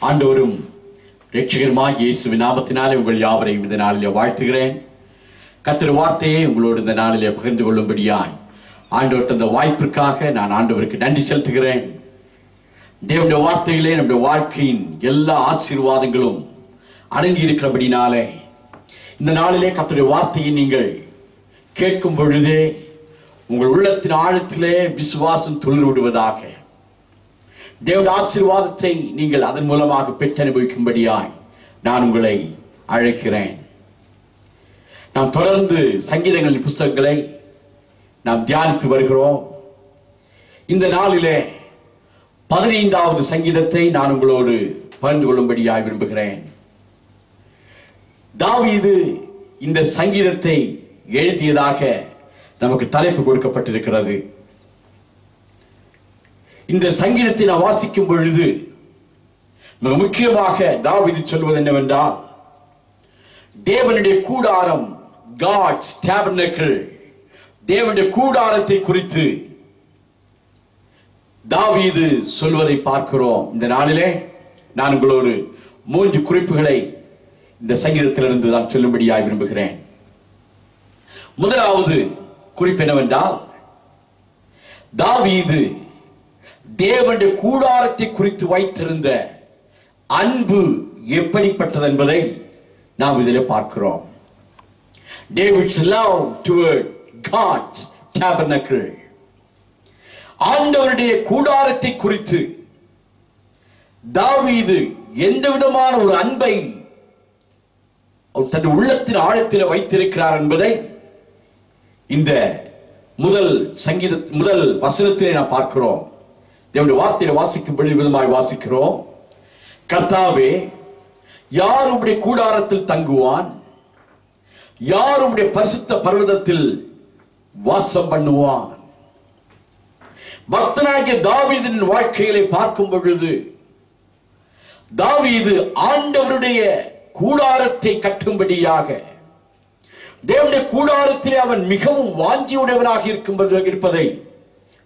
ஆண்டவரும் இரட்சகருமாகிய இயேசுவின் நாமத்தினாலே உங்கள் யாவரையும் இந்த நாளிலே வாழ்த்துகிறேன். கர்த்தர் வார்த்தையை உங்களோடு இந்த நாளிலே பகிர்ந்து கொள்ளும்படியாய் ஆண்டவர் தந்த வாய்ப்பிற்காக நான் ஆண்டவருக்கு நன்றி செலுத்துகிறேன். தேவனுடைய வார்த்தையிலே நம்முடைய வாழ்க்கையின் எல்லா ஆசீர்வாதங்களும் அடங்கி இருக்கிறபடினாலே இந்த நாளிலே கர்த்தருடைய வார்த்தையை நீங்கள் கேட்கும் பொழுதே உங்கள் உள்ளத்தின் ஆழத்திலே விசுவாசம் துளிர் விடுவதாக. தேவனுடைய ஆசீர்வாதத்தை நீங்கள் அதன் மூலமாக பெற்று அனுபவிக்கும்படியாய் நான் உங்களை அழைக்கிறேன். நாம் தொடர்ந்து சங்கீதங்களின் புஸ்தகங்களை நாம் தியானித்து வருகிறோம். இந்த நாளிலே 15வது சங்கீதத்தை நான் உங்களோடு பகிர்ந்து கொள்ளும்படியாய் விரும்புகிறேன். தாவீது இந்த சங்கீதத்தை எழுதியதாக நமக்கு தலைப்பு கொடுக்கப்பட்டிருக்கிறது. இந்த சங்கீதத்தை நான் வாசிக்கும் பொழுது மிக முக்கியமாக தாவீது சொல்வது என்னவென்றால், தேவனுடைய கூடாரம், God's tabernacle, தேவனுடைய கூடாரத்தை குறித்து தாவீது சொல்வதை பார்க்கிறோம். இந்த நாளிலே நான் உங்களோடு 3 குறிப்புகளை இந்த சங்கீதத்திலிருந்து நான் சொல்லும்படியாய் விரும்புகிறேன். முதலாவது குறிப்பு என்னவென்றால், தாவீது தேவனுடைய கூடாரத்தை குறித்து வைத்திருந்த அன்பு எப்படிப்பட்டது என்பதை நாம் இதில் பார்க்கிறோம். David's love toward God's tabernacle, ஆண்டவருடைய கூடாரத்தை குறித்து தாவீது எந்த விதமான ஒரு அன்பை தன் உள்ளத்தின் ஆழத்தில் வைத்திருக்கிறார் என்பதை இந்த முதல் வசனத்திலே நாம் பார்க்கிறோம். தேவனுடைய வார்த்தையை வாசிக்கும்படி விதமாய் வாசிக்கிறோம். கர்த்தாவே, யார் உம்முடைய கூடாரத்தில் தங்குவான்? யார் உம்முடைய பரிசுத்த பர்வதத்தில் வாசம் பண்ணுவான்? பக்தனாகிய தாவீதின் வாழ்க்கையிலே பார்க்கும் பொழுது தாவீது ஆண்டவருடைய கூடாரத்தை கட்டும்படியாக, தேவனுடைய கூடாரத்திலே அவன் மிகவும் வாஞ்சியுடையவனாக இருப்பதை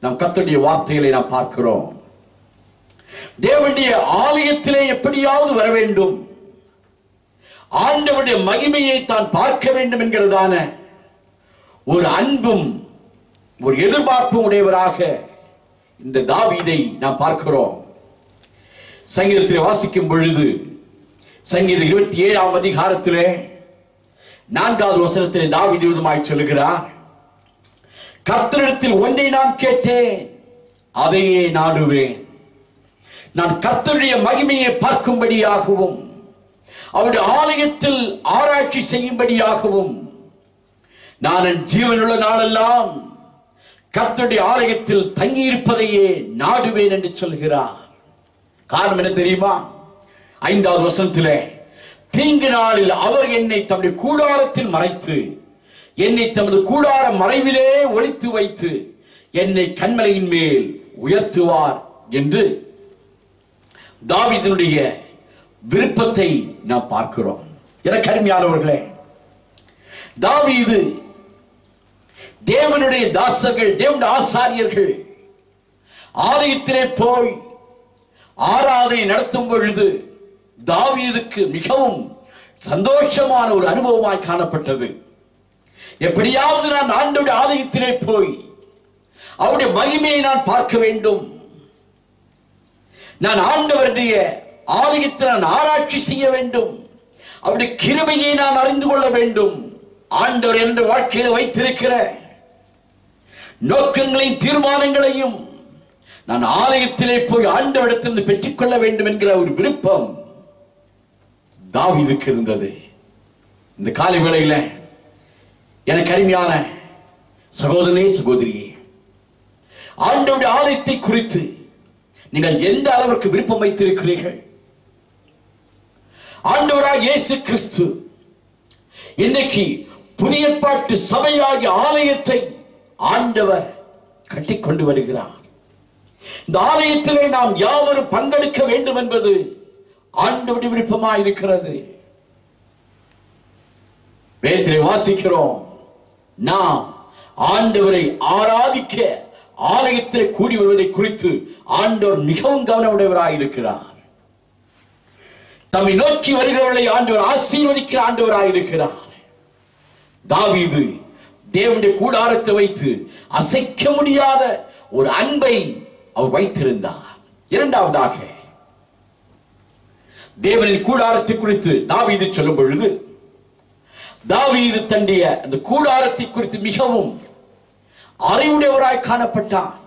நாம் கர்த்தருடைய வார்த்தைகளை நாம் பார்க்கிறோம். தேவனுடைய ஆலயத்திலே எப்படியாவது வர வேண்டும், ஆண்டவருடைய மகிமையை தான் பார்க்க வேண்டும் என்கிறதான ஒரு அன்பும் ஒரு எதிர்பார்ப்பும் உடையவராக இந்த தாவீதை நாம் பார்க்கிறோம். சங்கீதத்திலே வாசிக்கும் பொழுது சங்கீதம் 27ஆம் அதிகாரத்திலே 4வது வசனத்திலே தாவீது விதமாய் சொல்லுகிறார், கர்த்தரிடத்தில் ஒன்றை நான் கேட்டேன், அதையே நாடுவேன். நான் கர்த்தருடைய மகிமையை பார்க்கும்படியாகவும் அவருடைய ஆலயத்தில் ஆராய்ச்சி செய்யும்படியாகவும் நான் என் ஜீவனுள்ள நாளெல்லாம் கர்த்தருடைய ஆலயத்தில் தங்கியிருப்பதையே நாடுவேன் என்று சொல்கிறார். காரணம் என்ன தெரியுமா? 5வது வசனத்திலே, தீங்கு நாளில் அவர் என்னை தம்முடைய கூடாரத்தில் மறைத்து, என்னை தமது கூடார மறைவிலே ஒளித்து வைத்து, என்னை கன்மலையின் மேல் உயர்த்துவார் என்று தாவீதினுடைய விருப்பத்தை நாம் பார்க்கிறோம். எனக்கு அருமையானவர்களே, தாவீது தேவனுடைய தாசர்கள், தேவனுடைய ஆசாரியர்கள் ஆலயத்திலே போய் ஆராதனை நடத்தும் பொழுது தாவீதுக்கு மிகவும் சந்தோஷமான ஒரு அனுபவமாய் காணப்பட்டது. எப்படியாவது நான் ஆண்டவருடைய ஆலயத்திலே போய் அவருடைய மகிமையை நான் பார்க்க வேண்டும், நான் ஆண்டவருடைய ஆலயத்தில் நான் ஆராய்ச்சி செய்ய வேண்டும், அவருடைய கிருபையை நான் அறிந்து கொள்ள வேண்டும், ஆண்டவர் என்ற வாழ்க்கையில் வைத்திருக்கிற நோக்கங்களையும் தீர்மானங்களையும் நான் ஆலயத்திலே போய் ஆண்டவரிடத்திலிருந்து பெற்றுக்கொள்ள வேண்டும் என்கிற ஒரு விருப்பம் தாவீதுக்கு இருந்தது. இந்த காலை வேளையில எனக்கு அருமையான சகோதரனே, சகோதரியே, ஆண்டவருடைய ஆலயத்தை குறித்து நீங்கள் எந்த அளவிற்கு விருப்பம் வைத்திருக்கிறீர்கள்? ஆண்டவராகிய இயேசு கிறிஸ்து இன்னைக்கு புதிய ஏற்பாட்டு சபையாகிய ஆலயத்தை ஆண்டவர் கட்டிக்கொண்டு வருகிறார். இந்த ஆலயத்திலே நாம் யாவரும் பங்கெடுக்க வேண்டும் என்பது ஆண்டவருடைய விருப்பமாய் இருக்கிறது. வேதத்திலே வாசிக்கிறோம், நாம் ஆண்டவரை ஆராதிக்க ஆலயத்தில் கூடி வருவதை குறித்து ஆண்டவர் மிகவும் கவனமுடையவராய் இருக்கிறார். தம்மை நோக்கி வருகிறவர்களை ஆண்டவர் ஆசீர்வதிக்கிற ஆண்டவராயிருக்கிறார். தாவீது தேவனுடைய கூடாரத்தை வைத்து அசைக்க முடியாத ஒரு அன்பை அவர் வைத்திருந்தார். இரண்டாவதாக, தேவனின் கூடாரத்தை குறித்து தாவீது சொல்லும் பொழுது, தாவீது தன்னுடைய அந்த கூடாரத்தை குறித்து மிகவும் அறிவுடையவராய் காணப்பட்டார்.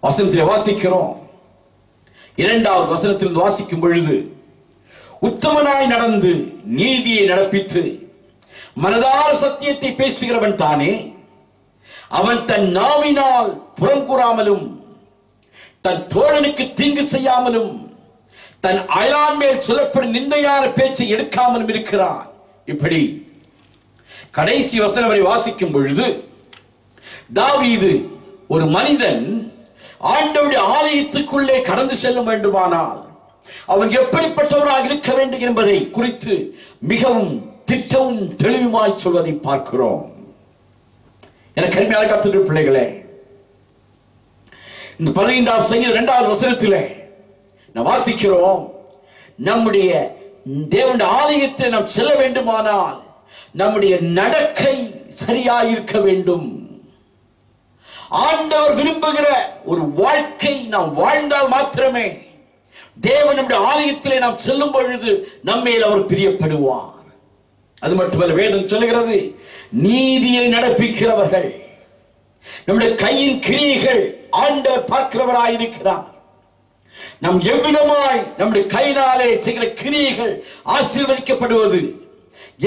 வசனத்தில் வாசிக்கிறோம், இரண்டாவது வசனத்தில் வாசிக்கும் பொழுது, உத்தமனாய் நடந்து நீதியை நடப்பித்து மனதார சத்தியத்தை பேசுகிறவன் தானே, அவன் தன் நாவினால் புறங்கூறாமலும் தன் தோழனுக்கு தீங்கு செய்யாமலும் தன் அயலான் மேல் சொல்லப்படும் நிந்தையான பேச்சை எடுக்காமலும் இருக்கிறான். இப்படி கடைசி வசனம் வரை வாசிக்கும் பொழுது, தாவீது ஒரு மனிதன் ஆண்டவருடைய ஆலயத்துக்குள்ளே கடந்து செல்ல வேண்டுமானால் அவன் எப்படிப்பட்டவராக இருக்க வேண்டும் என்பதை குறித்து மிகவும் திட்டமும் தெளிவுமாய் சொல்வதை பார்க்கிறோம். எனக்கு அருமையான கர்த்தருடைய பிள்ளைகளே, இந்த 15ஆம் சங்கீதம் 2வது வசனத்திலே நாம் வாசிக்கிறோம், நம்முடைய தேவனுடைய ஆலயத்தை நாம் செல்ல வேண்டுமானால் நம்முடைய நடக்கை சரியாயிருக்க வேண்டும். ஆண்டவர் விரும்புகிற ஒரு வாழ்க்கை நாம் வாழ்ந்தால் மாத்திரமே தேவன் நம்முடைய ஆலயத்திலே நாம் செல்லும் பொழுது நம்மேல் அவர் பிரியப்படுவார். அது மட்டுமல்ல, வேதம் சொல்லுகிறது, நீதியை நடப்பிக்கிறவர்கள், நம்முடைய கையின் கிரியைகள் ஆண்டவர் பார்க்கிறவராயிருக்கிறார். நம் எவ்விதமாய் நம்முடைய கையினாலே செய்கிற கிரியைகள் ஆசீர்வதிக்கப்படுவது,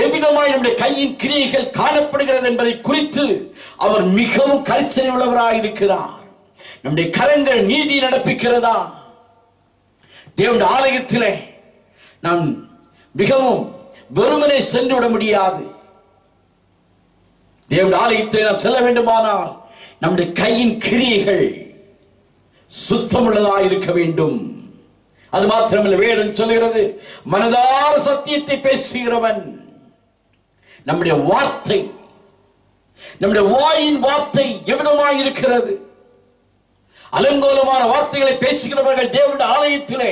எவ்விதமாய் நம்முடைய கையின் கிரியைகள் காணப்படுகிறது என்பதை குறித்து அவர் மிகவும் கரிசனை உள்ளவராயிருக்கிறார். நம்முடைய கரங்கள் நீதி நடப்பிக்கிறதா? தேவனுடைய ஆலயத்திலே நாம் மிகவும் வெறுமனே சென்று விட முடியாது. தேவனுடைய ஆலயத்தை நாம் செல்ல வேண்டுமானால் நம்முடைய கையின் கிரியைகள் சுத்தமுள்ளதாக இருக்க வேண்டும். அது மாத்திரமல்ல, வேதம் சொல்லுகிறது, மனதார சத்தியத்தை பேசுகிறவன், நம்முடைய வார்த்தை, நம்முடைய வாயின் வார்த்தை எவ்விதமாய் இருக்கிறது? அலங்கோலமான வார்த்தைகளை பேசுகிறவர்கள் தேவனுடைய ஆலயத்திலே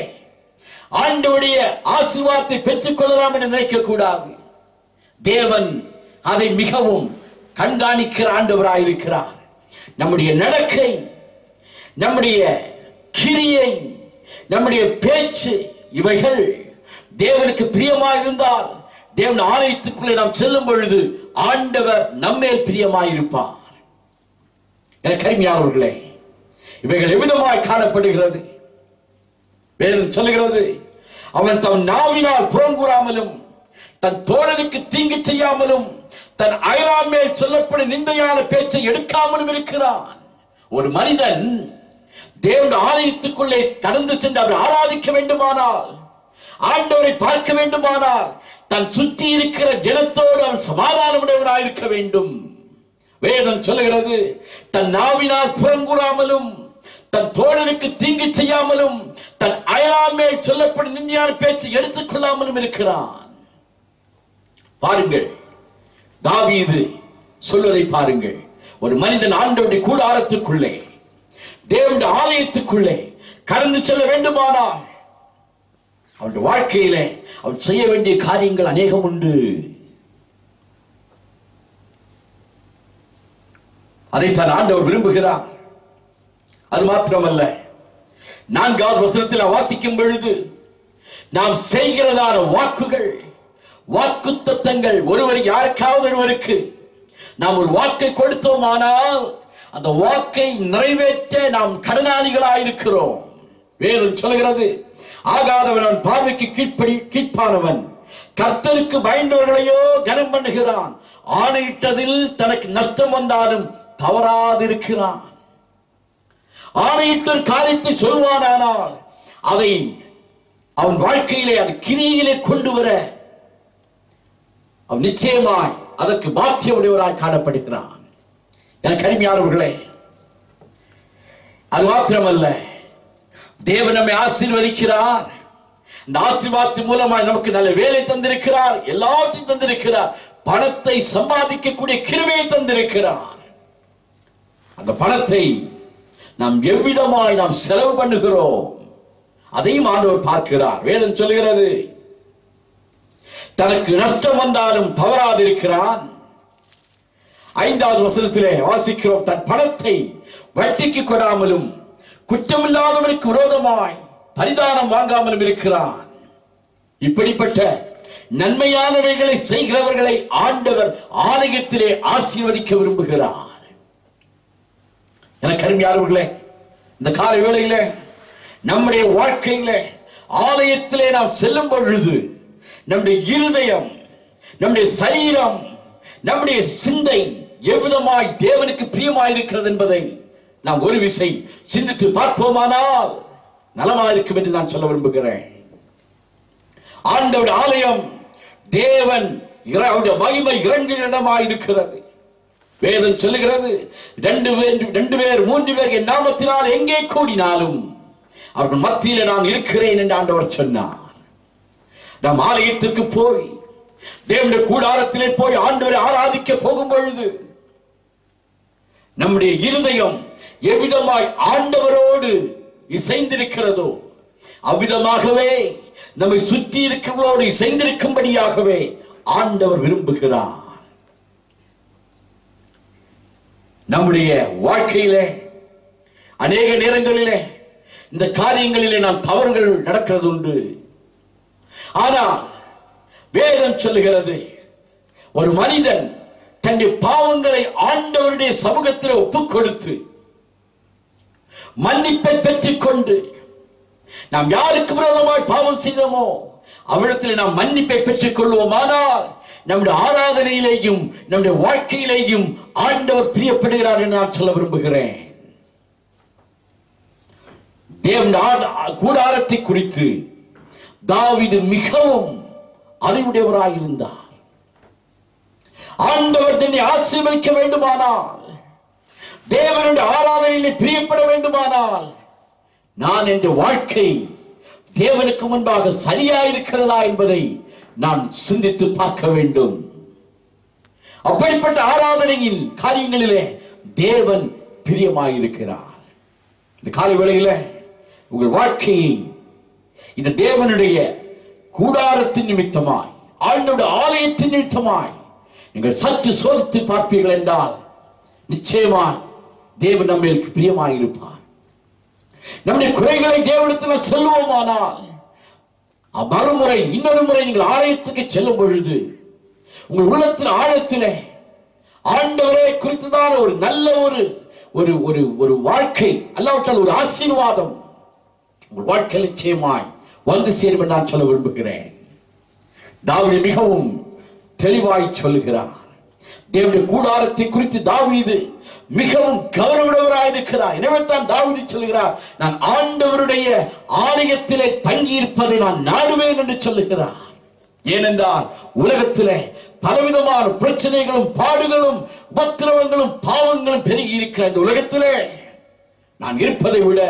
ஆண்டவருடைய ஆசீர்வாதத்தை பெற்றுக் கொள்ளலாம் என்று நினைக்க கூடாது. தேவன் அதை மிகவும் கண்காணிக்கிற ஆண்டவராயிருக்கிறார். நம்முடைய நடக்கை, நம்முடைய கிரியை, நம்முடைய பேச்சு, இவைகள் தேவனுக்கு பிரியமாய் இருந்தால் தேவன் ஆலயத்துக்குள்ளே நாம் செல்லும் பொழுது ஆண்டவர் நம்மேல் பிரியமாயிருப்பார். எனக்கு அருமையானவர்களே, இவைகள் எவ்விதமாய் காணப்படுகிறது? வேதம் சொல்லுகிறது, அவன் தன் நாவினால் புறங்கூறாமலும் தன் தோழனுக்கு தீங்கு செய்யாமலும் தன் அயலான் மேல் சொல்லப்படும் நிந்தையான பேச்சை எடுக்காமலும் இருக்கிறான். ஒரு மனிதன் தேவனுடைய ஆலயத்துக்குள்ளே கடந்து சென்று அவரை ஆராதிக்க வேண்டுமானால், ஆண்டவரை பார்க்க வேண்டுமானால், தன் சுற்றி இருக்கிற ஜனத்தோடு அவன் சமாதானமுடையவனாயிருக்க வேண்டும். வேதம் சொல்லுகிறது, தன் நாவினால் புறங்கூறாமலும் தன் தோழனுக்கு தீங்கு செய்யாமலும் தன் அயலான் மேல் சொல்லப்படும் நிந்தையான பேச்சை எடுத்துக் கொள்ளாமலும் இருக்கிறான். பாருங்கள், தாவீது சொல்வதை பாருங்கள். ஒரு மனிதன் ஆண்டவருடைய கூடாரத்துக்குள்ளே, தேவனுடைய ஆலயத்துக்குள்ளே கடந்து செல்ல வேண்டுமானால் அவருடைய வாழ்க்கையிலே அவர் செய்ய வேண்டிய காரியங்கள் அநேகம் உண்டு. அதைத்தான் ஆண்டவர் விரும்புகிறார். அது மாத்திரமல்ல, 4வது வசனத்தில் வாசிக்கும் பொழுது, நாம் செய்கிறதான வாக்குகள், வாக்கு தத்தங்கள், ஒருவர் யாருக்காவது ஒருவருக்கு நாம் ஒரு வாக்கை கொடுத்தோமானால் அந்த வாக்கை நிறைவேற்ற நாம் கடனாளிகளாயிருக்கிறோம். வேதம் சொல்கிறது, ஆகாதவன் அவன் பார்வைக்கு கீழ்ப்பானவன், கர்த்தருக்கு பயந்தவர்களையோ கனம் பண்ணுகிறான், ஆணையிட்டதில் தனக்கு நஷ்டம் வந்தாலும் தவறாதிருக்கிறான். ஆணையிட்ட காரியத்தை சொல்வானானால் அதை அவன் வாழ்க்கையிலே அது கிரியிலே கொண்டு வர அவன் நிச்சயமாய் அதற்கு பாக்கியமுடையவராய் காணப்படுகிறான். எனக்கு அருமையானவர்களே, அது மாத்திரமல்ல, தேவன் நம்மை ஆசீர்வதிக்கிறார். இந்த ஆசீர்வாதத்தின் மூலமாய் நமக்கு நல்ல வேலை தந்திருக்கிறார், எல்லாத்தையும் தந்திருக்கிறார், பணத்தை சம்பாதிக்கக்கூடிய கிருபையை தந்திருக்கிறார். அந்த பணத்தை நாம் எவ்விதமாய் நாம் செலவு பண்ணுகிறோம், அதையும் ஆண்டவர் பார்க்கிறார். வேதம் சொல்கிறது, தனக்கு நஷ்டம் வந்தாலும் தவறாதிருக்கிறான். 5வது வசனத்திலே வாசிக்கிறோம், தன் பணத்தை வட்டிக்கு கொடாமலும் குற்றமில்லாதவனுக்கு விரோதமாய் பரிதானம் வாங்காமலும் இருக்கிறான். இப்படிப்பட்ட நன்மையானவைகளை செய்கிறவர்களை ஆண்டவர் ஆலயத்திலே ஆசீர்வதிக்க விரும்புகிறார். எனக்கு அருமையானவர்களே, இந்த காலை வேளையிலே நம்முடைய வாழ்க்கையிலே ஆலயத்திலே நாம் செல்லும் பொழுது நம்முடைய இருதயம், நம்முடைய சரீரம், நம்முடைய சிந்தை எவ்விதமாய் தேவனுக்கு பிரியமாயிருக்கிறது என்பதை நாம் ஒரு விசை சிந்தித்து பார்ப்போமானால் நலமாயிருக்கும் என்று நான் சொல்ல விரும்புகிறேன். ஆண்டவருடைய ஆலயம் தேவன் மகிமை இறங்கிய இடமாயிருக்கிறது. வேதம் சொல்லுகிறது, 2 பேர் 3 பேர் என் நாமத்தினால் எங்கே கூடினாலும் அவர்கள் மத்தியிலே நான் இருக்கிறேன் என்று ஆண்டவர் சொன்னார். நாம் ஆலயத்திற்கு போய் தேவனுடைய கூடாரத்திலே போய் ஆண்டவரை ஆராதிக்க போகும் பொழுது நம்முடைய இருதயம் எவ்விதமாய் ஆண்டவரோடு இசைந்திருக்கிறதோ அவ்விதமாகவே நம்மை சுற்றி இருக்கிறவர்களோடு இசைந்திருக்கும்படியாகவே ஆண்டவர் விரும்புகிறார். நம்முடைய வாழ்க்கையிலே அநேக நேரங்களிலே இந்த காரியங்களிலே நாம் தவறுகள் நடக்கிறது உண்டு. ஆனால் வேதம் சொல்லுகிறது, ஒரு மனிதன் தன்னுடைய பாவங்களை ஆண்டவருடைய சமூகத்தில் ஒப்புக் கொடுத்து மன்னிப்பை பெற்றுக் கொண்டு, நாம் யாருக்கு விரோதமாய் பாவம் செய்தோமோ அவ்விடத்தில் நாம் மன்னிப்பை பெற்றுக் கொள்வோமானால் நம்முடைய ஆராதனையிலேயும் நம்முடைய வாழ்க்கையிலேயும் ஆண்டவர் பிரியப்படுகிறார் என்று நான் சொல்ல விரும்புகிறேன். தேவனுடைய கூடாரத்தை குறித்து தாவீது மிகவும் அறிவுடையவராயிருந்தார். ஆண்டவர் தன்னை ஆசீர்வதிக்க வேண்டுமானால், தேவனுடைய ஆராதனையிலே பிரியப்பட வேண்டுமானால், நான் என்ற வாழ்க்கை தேவனுக்கு முன்பாக சரியாயிருக்கிறதா என்பதை நான் சிந்தித்து பார்க்க வேண்டும். அப்படிப்பட்ட ஆராதனையில் காரியங்களிலே தேவன் பிரியமாயிருக்கிறார். இந்த காலை வேளையில உங்கள் வாழ்க்கையை இந்த தேவனுடைய கூடாரத்தின் நிமித்தமாய், ஆண்டவருடைய ஆலயத்தின் நிமித்தமாய் நீங்கள் சற்று சோதித்து பார்ப்பீர்கள் என்றால் நிச்சயமாய் தேவன் நம்மளுக்கு பிரியமாயிருப்பார். நம்முடைய குறைகளை தேவனிடத்தில் சொல்லுவோமானால் மறுமுறை இன்னொரு முறை நீங்கள் ஆலயத்துக்கு செல்லும் பொழுது உங்கள் உள்ளத்தின் ஆழத்திலே ஆண்டவரை குறித்ததான ஒரு நல்ல ஒரு வாழ்க்கை அல்லாவிட்டால் ஒரு ஆசீர்வாதம் உங்கள் வாழ்க்கை நிச்சயமாய் வந்து சேரும் என்று நான் சொல்ல விரும்புகிறேன். தாவீது மிகவும் தெளிவாய் சொல்லுகிறார். தேவனுடைய கூடாரத்தை குறித்து தாவீது மிகவும் கவனமுடையவராயிருக்கிறார். எனவே தான் தாவீது சொல்லுகிறார், நான் ஆண்டவருடைய ஆலயத்திலே தங்கி இருப்பதை நான் நாடுவேன் என்று சொல்லுகிறார். ஏனென்றால் உலகத்திலே பலவிதமான பிரச்சனைகளும் பாடுகளும் உபத்திரவங்களும் பாவங்களும் பெருகி இருக்கிற இந்த உலகத்திலே நான் இருப்பதை விட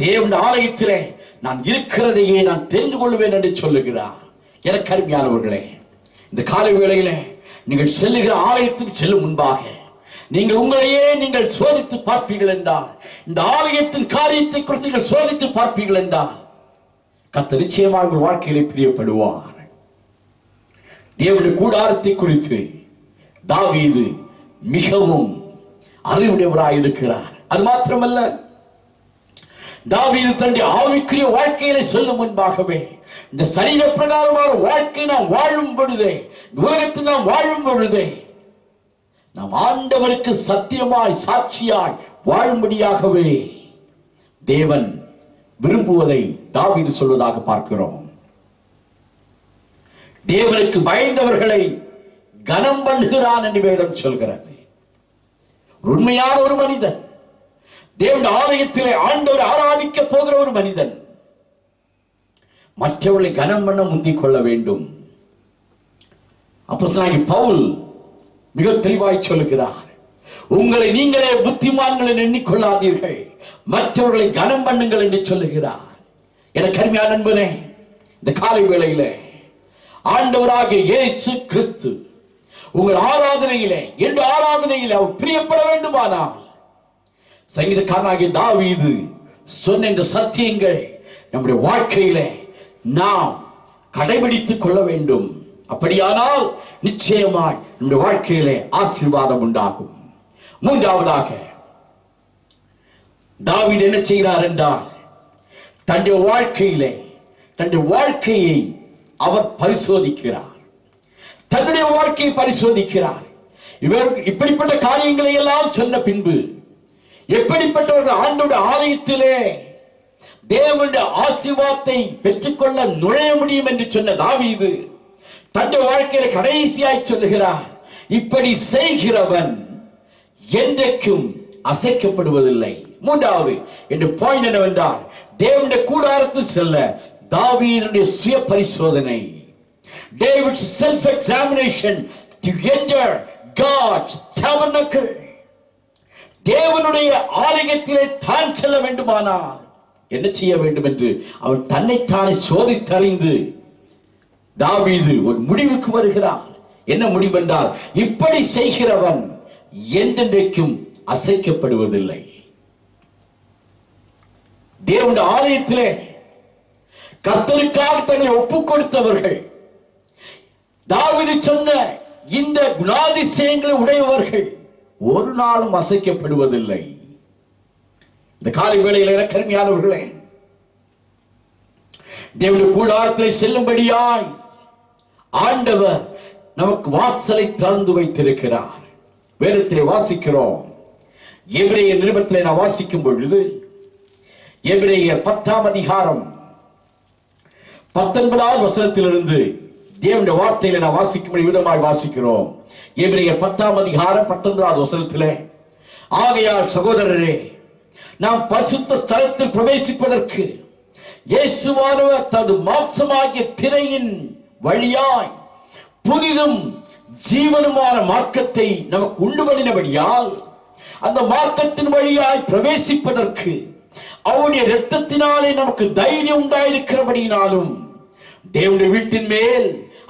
தேவனுடைய ஆலயத்திலே நான் இருக்கிறதையே நான் தெரிந்து கொள்வேன் என்று சொல்லுகிறார். எனக்கு அருமையானவர்களே, இந்த காலை வேளையிலே நீங்கள் செல்லுகிற ஆலயத்துக்கு செல்லும் முன்பாக நீங்கள் உங்களையே நீங்கள் சோதித்து பார்ப்பீர்கள் என்றால், இந்த ஆலயத்தின் காரியத்தை குறித்து நீங்கள் சோதித்து பார்ப்பீர்கள் என்றால் கர்த்தர் நிச்சயமாக உங்கள் வாழ்க்கையிலே பிரியப்படுவார். தேவனுடைய கூடாரத்தை குறித்து தாவீது மிகவும் அறிவுடையவராய் இருக்கிறார். அது மாத்திரமல்ல, தாவீது தன்னுடைய ஆவிக்குரிய வாழ்க்கையிலே சொல்லும் முன்பாகவே இந்த சரீர பிரகாரமான வாழ்க்கை நாம் வாழும் பொழுதே, உலகத்தில் நாம் வாழும் பொழுதே நாம் ஆண்டவருக்கு சத்தியமாய் சாட்சியாய் வாழும்படியாகவே தேவன் விரும்புவதை தாவீது சொல்வதாக பார்க்கிறோம். தேவனுக்கு பயந்தவர்களை கனம் பண்ணுகிறான் என்று வேதம் சொல்கிறது. உண்மையான ஒரு மனிதன், தேவனுடைய ஆலயத்திலே ஆண்டவர் ஆராதிக்க போகிற ஒரு மனிதன் மற்றவர்களை கனம் பண்ண முந்திக் கொள்ள வேண்டும். அப்போஸ்தலனாகிய பவுல் மிக தெளிவாய் சொல்லுகிறார், உங்களை நீங்களே புத்திமான்கள் என்று எண்ணிக்கொள்ளாதீர்கள், மற்றவர்களை கனம் பண்ணுங்கள் என்று சொல்லுகிறார். எனக்கு அருமையான நண்பனே, இந்த காலை வேளையிலே ஆண்டவராகிய இயேசு கிறிஸ்து உங்கள் ஆராதனையிலே, எந்த ஆராதனையிலே அவர் பிரியப்பட வேண்டுமானால் சங்கீதக்காரனாகிய தாவீது சொன்ன இந்த சத்தியங்கள் நம்முடைய வாழ்க்கையிலே நாம் கடைபிடித்துக் கொள்ள வேண்டும். அப்படியானால் நிச்சயமாய் நம்முடைய வாழ்க்கையிலே ஆசீர்வாதம் உண்டாகும். மூன்றாவதாக தாவீது என்ன செய்கிறார் என்றால், தன்னுடைய வாழ்க்கையை அவர் பரிசோதிக்கிறார். தன்னுடைய வாழ்க்கையை பரிசோதிக்கிறார். இவர் இப்படிப்பட்ட காரியங்களை எல்லாம் சொன்ன பின்பு எப்படிப்பட்டவர்கள் ஆண்டவருடைய ஆலயத்திலே தேவனுடைய ஆசீர்வாதத்தை பெற்றுக்கொள்ள நுழைய முடியும் என்று சொன்ன தாவீது தன்னுடைய வாழ்க்கையில கடைசியாய் சொல்லுகிறார், இப்படி செய்கிறவன் என்றைக்கும் அசைக்கப்படுவதில்லை. மூன்றாவது என்று பாயிண்ட் என்னவென்றால், தேவனுடைய கூடாரத்தில் செல்ல தாவீதுடைய சுய பரிசோதனை, David's self-examination to enter God's tabernacle. தேவனுடைய ஆலயத்திலே தான் செல்ல வேண்டுமானால் என்ன செய்ய வேண்டும் என்று அவன் தன்னைத்தானே சோதித்தறிந்து தாவீது ஒரு முடிவுக்கு வருகிறார். என்ன முடிவு என்றால், இப்படி செய்கிறவன் என்றென்றைக்கும் அசைக்கப்படுவதில்லை. தேவனுடைய ஆலயத்திலே கர்த்தருக்காக தங்களை ஒப்புக் கொடுத்தவர்கள், தாவீது சொன்ன இந்த குணாதிசயங்களை உடையவர்கள் ஒரு நாளும் அசைக்கப்படுவதில்லை. இந்த காலை வேளையில் எனக்கு அருமையானவர்களே, தேவனுடைய கூடாரத்தில் செல்லும்படியாய் ஆண்டவர் நமக்கு வாசலை திறந்து வைத்திருக்கிறார். வேதத்திலே வாசிக்கிறோம். எபிரேயர் நிருபத்திலே நான் வாசிக்கும் பொழுது எபிரேயர் 10ஆம் அதிகாரம் 19வது வசனத்திலிருந்து தேவனுடைய வார்த்தையிலே நான் வாசிக்கும் விதமாய் வாசிக்கிறோம். எபிரேயர் 10ஆம் அதிகாரம் 19வது வசனத்திலே, ஆகையால் சகோதரரே, நாம் பரிசுத்த ஸ்தலத்தில் பிரவேசிப்பதற்கு இயேசுவானவர் தனது மாம்சமாகிய திரையின் வழியாய் புதிதும் ஜீவனுமான மார்க்கத்தை நமக்கு உண்டு பண்ணினபடியால் அந்த மார்க்கத்தின் வழியாய் பிரவேசிப்பதற்கு அவருடைய இரத்தத்தினாலே நமக்கு தைரியம் உண்டாயிருக்கிறபடியினாலும் தேவனுடைய வீட்டின் மேல்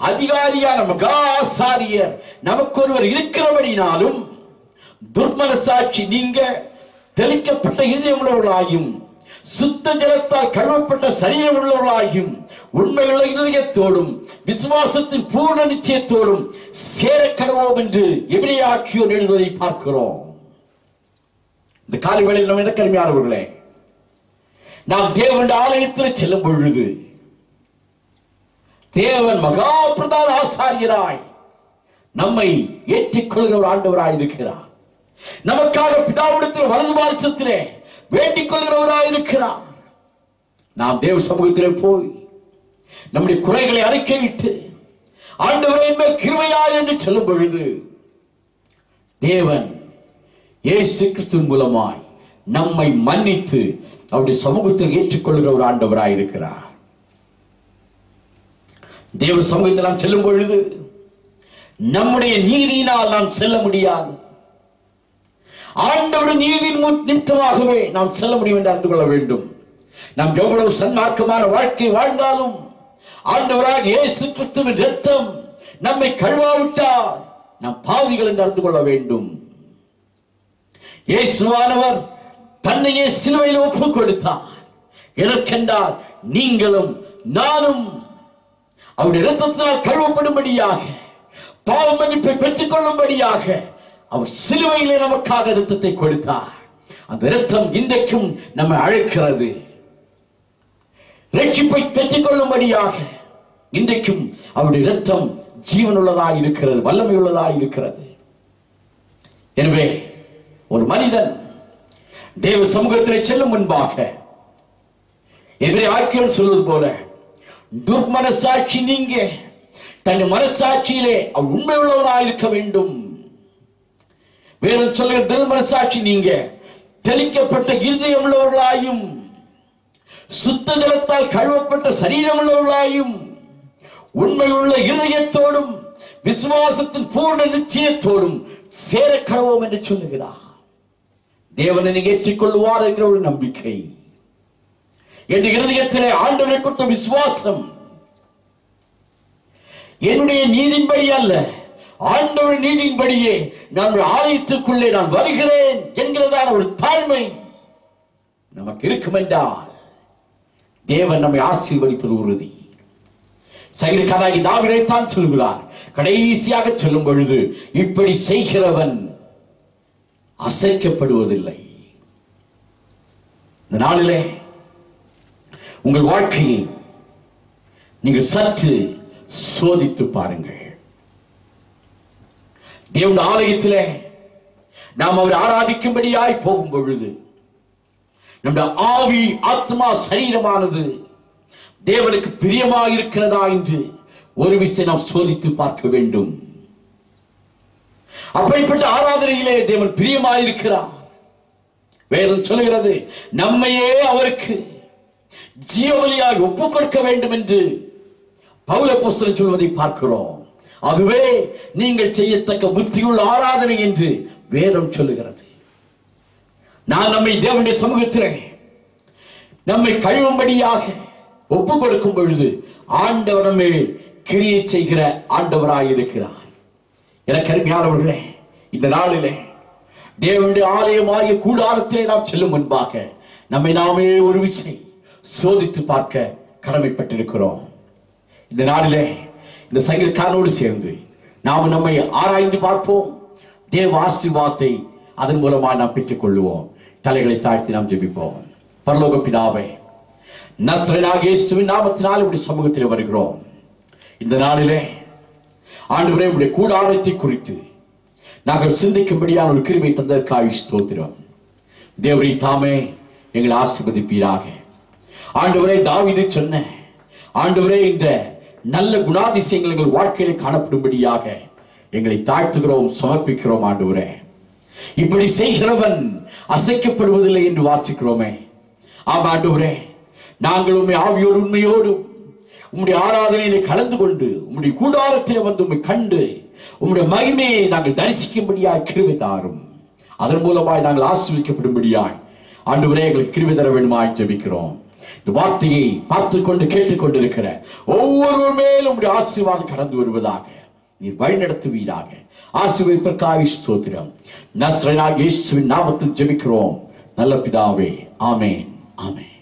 அதிகாரியான மகா ஆசாரியர் நமக்கு ஒருவர் இருக்கிறபடினாலும் துர்மனசாட்சி நீங்க தெளிக்கப்பட்ட இதயம் உள்ளவர்களாயும் சுத்த ஜலத்தால் கழுவப்பட்ட சரீரம் உள்ளவர்களாயும் உண்மையுள்ள இதயத்தோடும் விசுவாசத்தின் பூர்ண நிச்சயத்தோடும் சேர கடவோம் என்று எபிரேயர் எழுதுவதை பார்க்கிறோம். இந்த காலை வேளையில் நம்ம என்ன கருமையானவர்களே, நாம் தேவனுடைய ஆலயத்தில் செல்லும் பொழுது தேவன் மகா பிரதான ஆசாரியராய் நம்மை ஏற்றுக்கொள்கிற ஒரு ஆண்டவராய் இருக்கிறார். நமக்காக பிதாவிடத்தில் வலது பாரிசத்திலே வேண்டிக் கொள்கிறவராய் இருக்கிறார். நாம் தேவ சமூகத்திலே போய் நம்முடைய குறைகளை அறிக்கையிட்டு ஆண்டவரே மேல் கிருபையாய் என்று சொல்லும் பொழுது தேவன் இயேசு கிறிஸ்துவின் மூலமாய் நம்மை மன்னித்து அவருடைய சமூகத்தில் ஏற்றுக்கொள்கிற ஒரு ஆண்டவராய் இருக்கிறார். தேவ சமூகத்தில் நாம் செல்லும் பொழுது நம்முடைய நீதியினால் நாம் செல்ல முடியாது. ஆண்டவருடைய நீதியின் நிமித்தமாகவே நாம் செல்ல முடியும் என்று அறிந்து கொள்ள வேண்டும். நாம் எவ்வளவு சன்மார்க்கமான வாழ்க்கை வாழ்ந்தாலும் ஆண்டவராக இயேசு கிறிஸ்துவின் இரத்தம் நம்மை கழுவாவிட்டால் நாம் பாவிகள் என்று அறிந்து கொள்ள வேண்டும். இயேசுவானவர் தன்னையே சிலுவையில் ஒப்புக் கொடுத்தார். எதற்கென்றால் நீங்களும் நானும் அவருடைய இரத்தத்தினால் கழுவப்படும்படியாக, பாவ மன்னிப்பை பெற்றுக் கொள்ளும்படியாக அவர் சிலுவையிலே நமக்காக இரத்தத்தை கொடுத்தார். அந்த இரத்தம் இன்றைக்கும் நம்மை அழைக்கிறது. ரட்சிப்பை பெற்றுக் கொள்ளும்படியாக இன்றைக்கும் அவருடைய இரத்தம் ஜீவனுள்ளதாக இருக்கிறது, வல்லமை உள்ளதாக இருக்கிறது. எனவே ஒரு மனிதன் தேவ சமூகத்திலே செல்லும் முன்பாக எபிரேயர் சொல்வது போல துர்மனசாட்சி நீங்க தன் மனசாட்சியிலே அவர் உண்மை உள்ளவராக இருக்க வேண்டும். வேதம் சொல்லுகிற துர்மனசாட்சி நீங்க தெளிக்கப்பட்ட இருதயம் உள்ளவர்களாயும் சுத்த ஜலத்தால் கழுவப்பட்ட சரீரம் உள்ளவர்களாயும் உண்மையுள்ள இருதயத்தோடும் விசுவாசத்தின் பூர்ண நிச்சயத்தோடும் சேர கடவோம் என்று சொல்லுகிறார். தேவனை ஏற்றுக்கொள்வார் என்கிற ஒரு நம்பிக்கை என் இருதயத்திலே ஆண்டவரை கொடுத்த விசுவாசம் என்னுடைய நீதியின்படி அல்ல, ஆண்டவர் நீதியின்படியே நான் ஆலயத்துக்குள்ளே நான் வருகிறேன் என்கிறதான ஒரு தாழ்மை நமக்கு இருக்கும் என்றால் தேவன் நம்மை ஆசீர்வதிப்பது உறுதி. சங்கீதக்காரனாகிய தாவீதைத்தான் சொல்கிறார். கடைசியாக சொல்லும் பொழுது, இப்படி செய்கிறவன் அசைக்கப்படுவதில்லை. இந்த நாளிலே உங்கள் வாழ்க்கையை நீங்கள் சற்று சோதித்து பாருங்கள். தேவனுடைய ஆலயத்திலே நாம் அவர் ஆராதிக்கும்படியாய் போகும் பொழுது நம்முடைய ஆவி, ஆத்மா, சரீரமானது தேவனுக்கு பிரியமாக இருக்கிறதா என்று ஒரு விஷயம் நாம் சோதித்து பார்க்க வேண்டும். அப்படிப்பட்ட ஆராதனையிலே தேவன் பிரியமாக இருக்கிறார். வேதம் சொல்கிறது, நம்மையே அவருக்கு ஜீவபலியாக ஒப்புக் கொடுக்க வேண்டும் என்று பவுல் அப்போஸ்தலன் சொல்வதை பார்க்கிறோம். அதுவே நீங்கள் செய்யத்தக்க புத்தியுள்ள ஆராதனை என்று வேதம் சொல்லுகிறது. நான் நம்மை தேவனுடைய சமூகத்திலே நம்மை கழுவும்படியாக ஒப்புக் கொடுக்கும் பொழுது ஆண்டவர் நம்மை கிரியை செய்கிற ஆண்டவராய் இருக்கிறார். எனக்கு அருமையானவர்களே, இந்த நாளிலே தேவனுடைய ஆலயமாகிய கூடாரத்திலே நாம் செல்லும் முன்பாக நம்மை நாமே ஒரு விஷயம் சோதித்து பார்க்க கடமைப்பட்டிருக்கிறோம். இந்த நாளிலே இந்த சங்கீதக்காரனோடு சேர்ந்து நாம் நம்மை ஆராய்ந்து பார்ப்போம். தேவ ஆசீர்வாதத்தை அதன் மூலமாக நாம் பெற்றுக் கொள்வோம். தலைகளை தாழ்த்தி நாம் ஜெபிப்போம். பரலோக பிதாவே, நசரேயனாகிய இயேசுவின் நாமத்தினால் உம்முடைய சமூகத்தில் வருகிறோம். இந்த நாளிலே ஆண்டவரே, உம்முடைய கூடாரத்தை குறித்து நாங்கள் சிந்திக்கும்படியான ஒரு கிருபை தந்ததற்காக ஸ்தோத்திரம். தேவரே தாமே எங்களை ஆசீர்வதிப்பீராக. ஆண்டவரே, தாவீது சொன்ன ஆண்டவரே, இந்த நல்ல குணாதிசயங்கள் எங்கள் வாழ்க்கையில் காணப்படும்படியாக எங்களை தாழ்த்துகிறோம், சமர்ப்பிக்கிறோம். ஆண்டவரே, இப்படி செய்கிறவன் அசைக்கப்படுவதில்லை என்று வாசிக்கிறோமே. ஆமா ஆண்டவரே, நாங்கள் உம்மை ஆவியோடு உண்மையோடும் உம்முடைய ஆராதனையிலே கலந்து கொண்டு உம்முடைய கூடாரத்திலே வந்து உம்மை கண்டு உம்முடைய மகிமையை நாங்கள் தரிசிக்கும்படியாய் கிருபை தாரும். அதன் மூலமாய் நாங்கள் ஆசீர்வதிக்கப்படும்படியாய் ஆண்டவரே எங்களுக்கு கிருபை தர வேண்டுமாய் ஜெபிக்கிறோம். இந்த வார்த்தையை பார்த்து கொண்டு கேட்டுக்கொண்டிருக்கிற ஒவ்வொருவர் மேலும் உம்முடைய ஆசீர்வாதம் கடந்து வருவதாக நீர் வழி நடத்துவீராக. ஆசீர்வதிப்பதற்காக ஸ்தோத்திரம். நசரேயனாகிய இயேசுவின் நாமத்தில் ஜெபிக்கிறோம் நல்ல பிதாவே. ஆமென், ஆமென்.